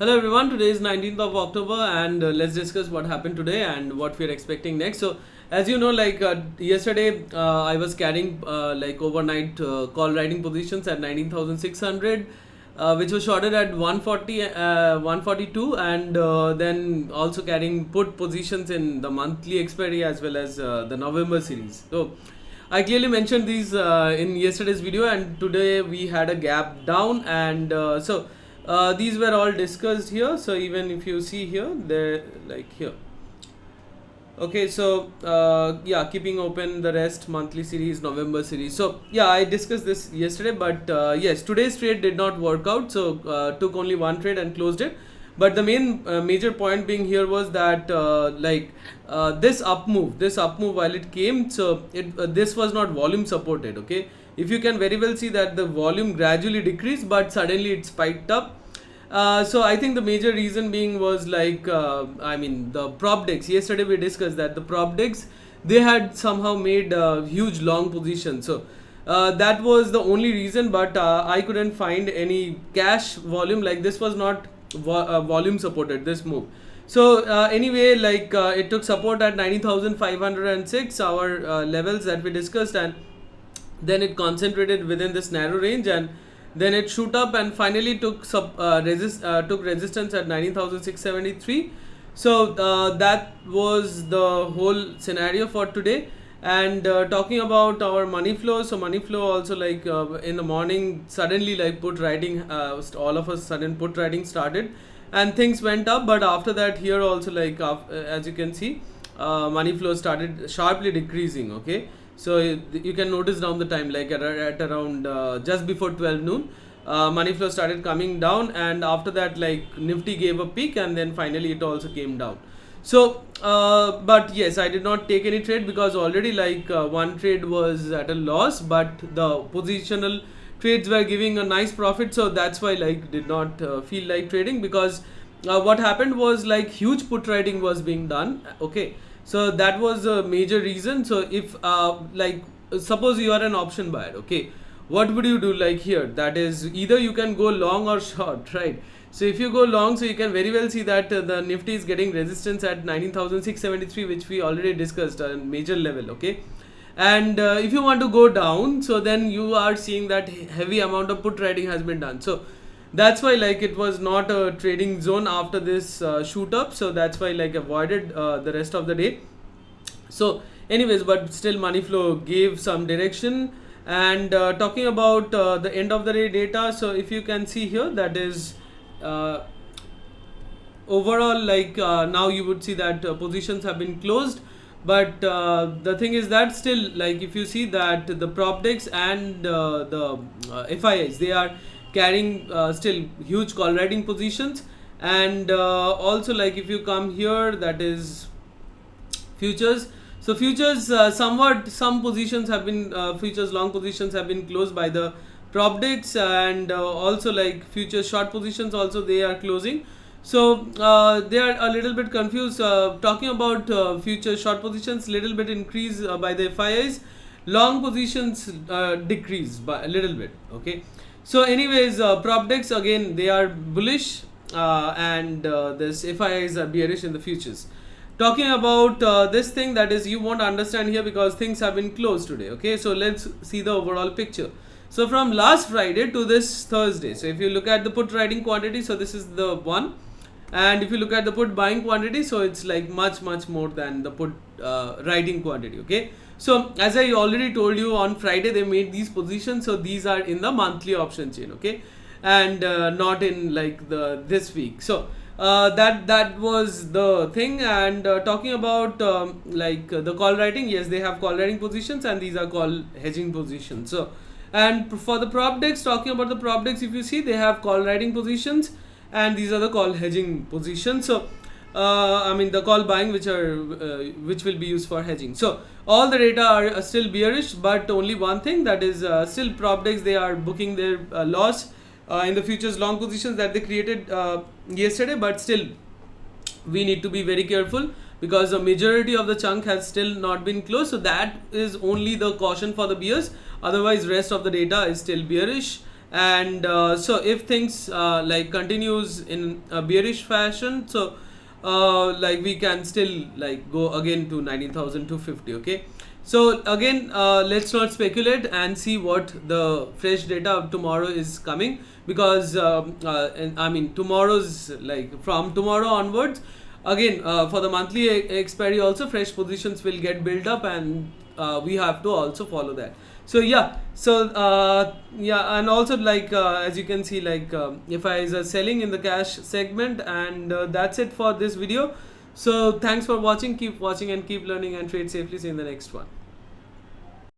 Hello everyone, today is 19th of October and let's discuss what happened today and what we are expecting next. So as you know, yesterday I was carrying overnight call writing positions at 19,600 which was shorted at 142 and then also carrying put positions in the monthly expiry as well as the November series. So I clearly mentioned these in yesterday's video, and today we had a gap down, and these were all discussed here. So even if you see here, they're like here. Okay, so yeah, keeping open the rest monthly series, November series. So yeah, I discussed this yesterday, but yes, today's trade did not work out. So took only one trade and closed it. But the main major point being here was that this up move while it came, so this was not volume supported. Okay, if you can very well see that the volume gradually decreased, but suddenly it spiked up. So I think the major reason being was the prop decks. Yesterday we discussed that the prop decks, they had somehow made huge long positions. So that was the only reason, but I couldn't find any cash volume. Like, this was not volume supported, this move. So anyway, it took support at 90,506, our levels that we discussed, and then it concentrated within this narrow range, and then it shoot up and finally took resistance at 19,673. So that was the whole scenario for today. And talking about our money flow, so money flow also, in the morning, suddenly put writing, all of a sudden put writing started and things went up. But after that, here also, as you can see, money flow started sharply decreasing. Okay, so you can notice down the time, at around just before 12 noon, money flow started coming down, and after that, Nifty gave a peak, and then finally it also came down. So but yes, I did not take any trade because already one trade was at a loss, but the positional trades were giving a nice profit. So that's why did not feel like trading, because what happened was huge put writing was being done. Okay, so that was a major reason. So if suppose you are an option buyer, okay, what would you do here? That is, either you can go long or short, right? So if you go long, so you can very well see that the Nifty is getting resistance at 19,673, which we already discussed, a major level. Okay, and if you want to go down, so then you are seeing that heavy amount of put writing has been done. So that's why it was not a trading zone after this shoot up. So that's why avoided the rest of the day. So anyways, but still money flow gave some direction. And talking about the end of the day data, so if you can see here, that is overall now you would see that positions have been closed. But the thing is that still, if you see that the prop decks and the FIIs, they are carrying still huge call writing positions. And also if you come here, that is futures. So futures, some positions have been futures long positions have been closed by the prop decks, and also futures short positions also, they are closing. So they are a little bit confused. Talking about futures short positions, little bit increase by the FIIs, long positions decrease by a little bit. Okay, so anyways, prop decks again, they are bullish, and this FIIs are bearish in the futures. Talking about this thing, that is, you won't understand here because things have been closed today. Okay, so let's see the overall picture. So from last Friday to this Thursday, so if you look at the put writing quantity, so this is the one, and if you look at the put buying quantity, so it's much more than the put writing quantity. Okay, so as I already told you, on Friday they made these positions, so these are in the monthly option chain. Okay, and not in this week. So that was the thing. And talking about the call writing, yes, they have call writing positions, and these are call hedging positions. So, and for the prop decks, talking about the prop decks, if you see, they have call writing positions, and these are the call hedging positions. So the call buying, which will be used for hedging. So all the data are still bearish, but only one thing, that is still prop decks, they are booking their loss in the futures long positions that they created yesterday. But still, we need to be very careful because the majority of the chunk has still not been closed. So that is only the caution for the bears. Otherwise, rest of the data is still bearish. and so if things like continues in a bearish fashion, so like we can still like go again to 19,250. Okay, so again let's not speculate and see what the fresh data of tomorrow is coming, because and I mean tomorrow's, like from tomorrow onwards, again for the monthly expiry also fresh positions will get built up, and we have to also follow that. So yeah, so yeah, and also like as you can see, like if I is selling in the cash segment, and that's it for this video. So thanks for watching, keep watching and keep learning, and trade safely. See you in the next one.